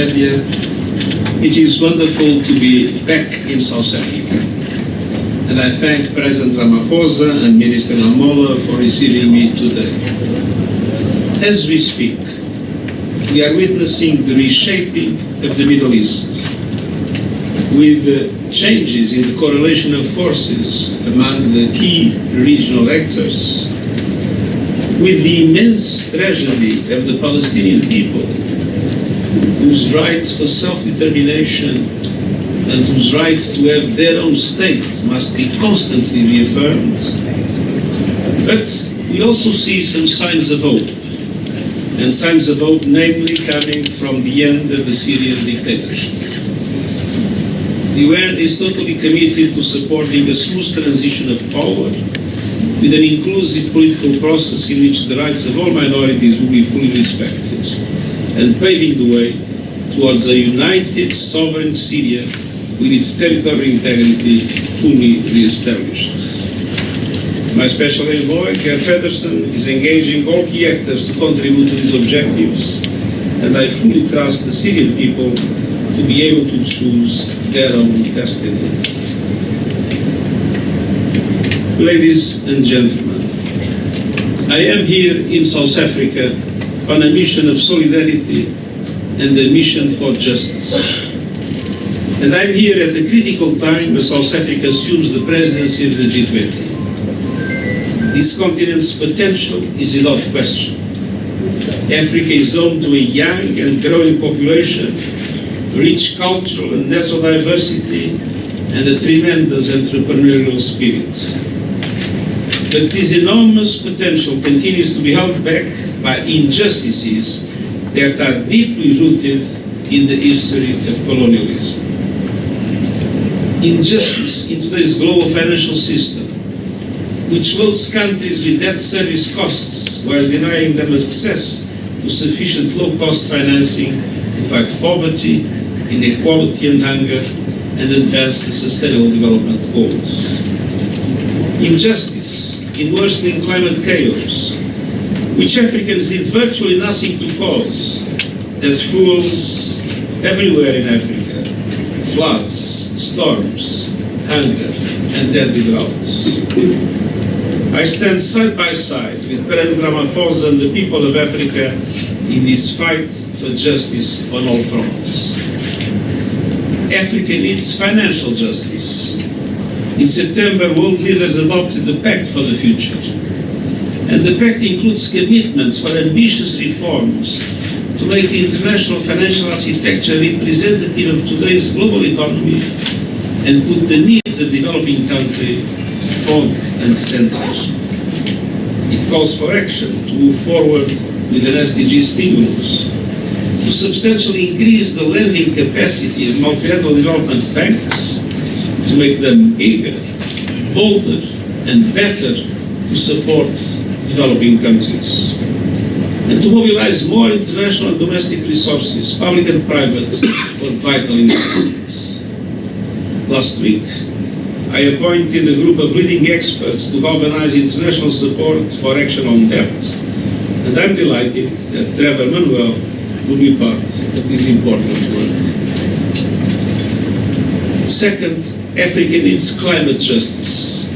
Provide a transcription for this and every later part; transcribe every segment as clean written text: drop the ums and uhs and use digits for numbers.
media. It is wonderful to be back in South Africa. And I thank President Ramaphosa and Minister Lamola for receiving me today. As we speak, we are witnessing the reshaping of the Middle East, with changes in the correlation of forces among the key regional actors, with the immense tragedy of the Palestinian people, whose right for self-determination and whose right to have their own state must be constantly reaffirmed. But we also see some signs of hope, and signs of hope namely coming from the end of the Syrian dictatorship. The UN is totally committed to supporting a smooth transition of power with an inclusive political process in which the rights of all minorities will be fully respected, and paving the way towards a united, sovereign Syria with its territorial integrity fully re-established. My special envoy, Geir Pedersen, is engaging all key actors to contribute to these objectives, and I fully trust the Syrian people to be able to choose their own destiny. Ladies and gentlemen, I am here in South Africa on a mission of solidarity and a mission for justice. And I'm here at a critical time as South Africa assumes the presidency of the G20. This continent's potential is without question. Africa is home to a young and growing population, rich cultural and natural diversity, and a tremendous entrepreneurial spirit. But this enormous potential continues to be held back by injustices that are deeply rooted in the history of colonialism. Injustice in today's global financial system, which loads countries with debt service costs while denying them access to sufficient low-cost financing to fight poverty, inequality and hunger, and advance the Sustainable Development Goals. Injustice in worsening climate chaos, which Africans did virtually nothing to cause, that fuels everywhere in Africa floods, storms, hunger, and deadly droughts. I stand side by side with President Ramaphosa and the people of Africa in this fight for justice on all fronts. Africa needs financial justice. In September, world leaders adopted the Pact for the Future. And the Pact includes commitments for ambitious reforms to make the international financial architecture representative of today's global economy and put the needs of developing countries front and center. It calls for action to move forward with an SDG stimulus, to substantially increase the lending capacity of multilateral development banks, to make them bigger, bolder, and better to support developing countries, and to mobilize more international and domestic resources, public and private, for vital investments. Last week, I appointed a group of leading experts to galvanize international support for action on debt, and I'm delighted that Trevor Manuel will be part of this important work. Second, Africa needs climate justice.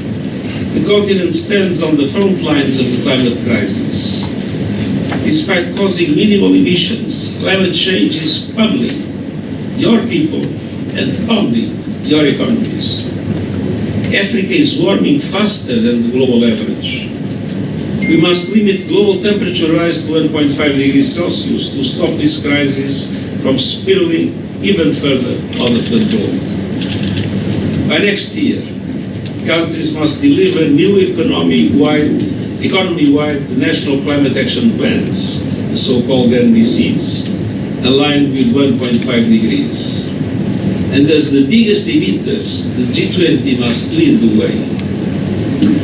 The continent stands on the front lines of the climate crisis. Despite causing minimal emissions, climate change is pummeling your people and pounding your economies. Africa is warming faster than the global average. We must limit global temperature rise to 1.5 degrees Celsius to stop this crisis from spiraling even further out of control. By next year, countries must deliver new economy-wide national climate action plans, the so-called NDCs, aligned with 1.5 degrees. And as the biggest emitters, the G20 must lead the way.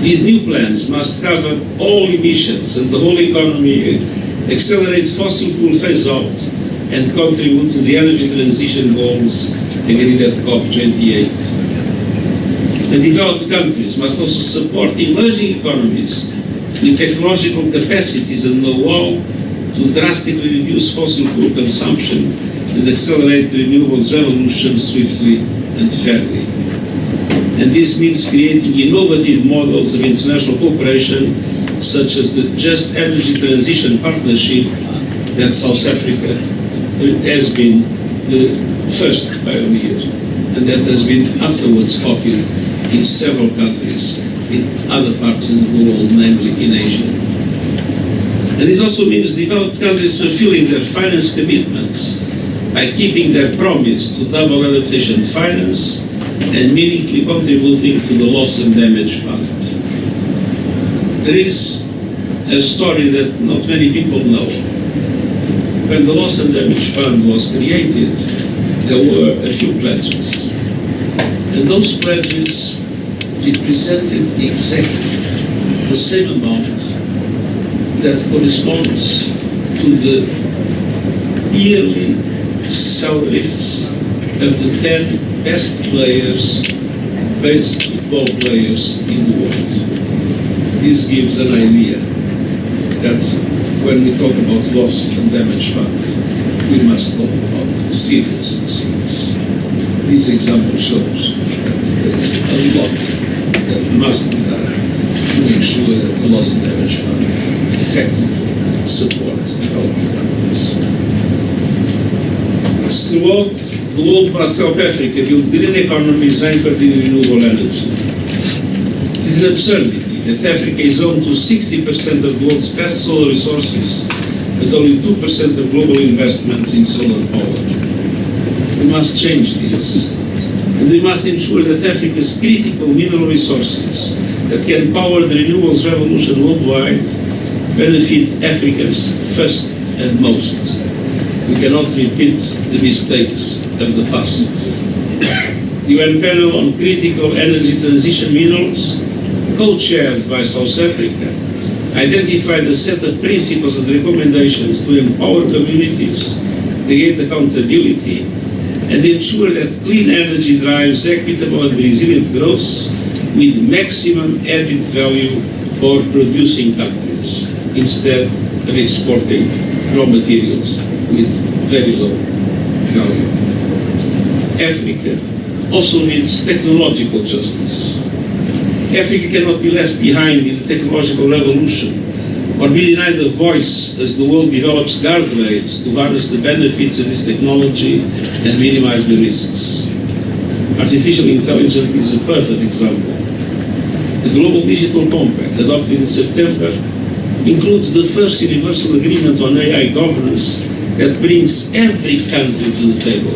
These new plans must cover all emissions and the whole economy, accelerate fossil fuel phase-out, and contribute to the energy transition goals agreed at COP28. And developed countries must also support emerging economies with technological capacities and know-how to drastically reduce fossil fuel consumption and accelerate the renewables revolution swiftly and fairly. And this means creating innovative models of international cooperation, such as the Just Energy Transition Partnership that South Africa has been the first pioneer, and that has been afterwards copied in several countries in other parts of the world, namely in Asia. And this also means developed countries fulfilling their finance commitments by keeping their promise to double adaptation finance and meaningfully contributing to the Loss and Damage Fund. There is a story that not many people know. When the Loss and Damage Fund was created, there were a few pledges. And those pledges represented exactly the same amount that corresponds to the yearly salaries of the 10 best players, best football players in the world. This gives an idea that when we talk about loss and damage fund, we must talk about serious things. This example shows that there is a lot that must be done to make sure that the loss and damage fund effectively supports developing countries. Throughout the world must help Africa build green economies anchored in renewable energy. It is an absurdity that Africa is home to 60% of the world's best solar resources, but only 2% of global investments in solar power. We must change this, and we must ensure that Africa's critical mineral resources that can power the renewables revolution worldwide benefit Africans first and most. We cannot repeat the mistakes of the past. The UN panel on critical energy transition minerals, co-chaired by South Africa, identified a set of principles and recommendations to empower communities, create accountability, and ensure that clean energy drives equitable and resilient growth with maximum added value for producing countries, instead of exporting raw materials with very low value. Africa also needs technological justice. Africa cannot be left behind in the technological revolution or be denied a voice as the world develops guardrails to harness the benefits of this technology and minimize the risks. Artificial intelligence is a perfect example. The Global Digital Compact, adopted in September, includes the first universal agreement on AI governance that brings every country to the table.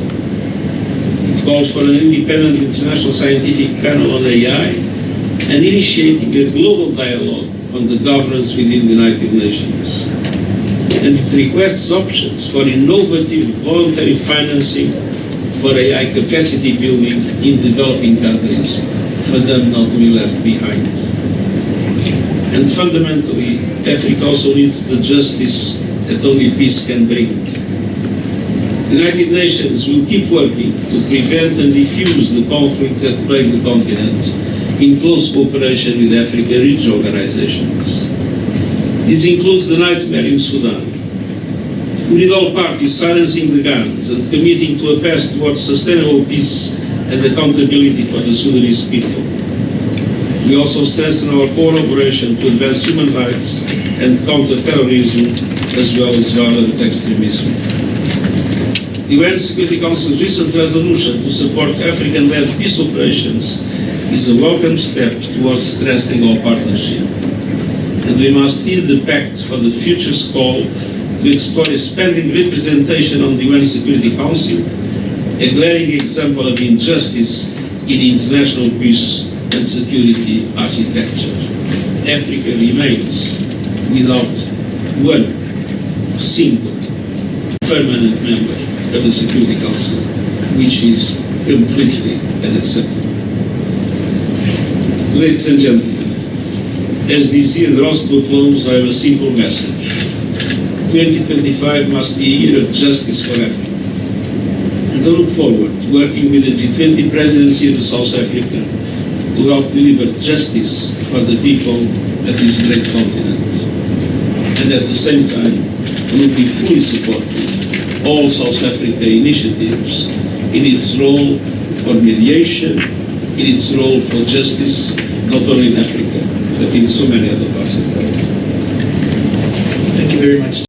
It calls for an independent international scientific panel on AI and initiating a global dialogue on the governance within the United Nations. And it requests options for innovative voluntary financing for AI capacity building in developing countries, for them not to be left behind. And fundamentally, Africa also needs the justice that only peace can bring. The United Nations will keep working to prevent and defuse the conflicts that plague the continent in close cooperation with African regional organizations. This includes the nightmare in Sudan. We need all parties silencing the guns and committing to a path towards sustainable peace and accountability for the Sudanese people. We also strengthen our collaboration to advance human rights and counter terrorism, as well as violent extremism. The UN Security Council's recent resolution to support African-led peace operations is a welcome step towards strengthening our partnership. And we must heed the pact for the future's call to explore expanding representation on the UN Security Council, a glaring example of injustice in international peace and security architecture. Africa remains without one single permanent member of the Security Council, which is completely unacceptable. Ladies and gentlemen, as this year draws to a close, I have a simple message. 2025 must be a year of justice for Africa. And I look forward to working with the G20 presidency of South Africa to help deliver justice for the people of this great continent. And at the same time, we will be fully supportive all South Africa initiatives in its role for mediation, in its role for justice, not only in Africa, but in so many other parts of the world. Thank you very much.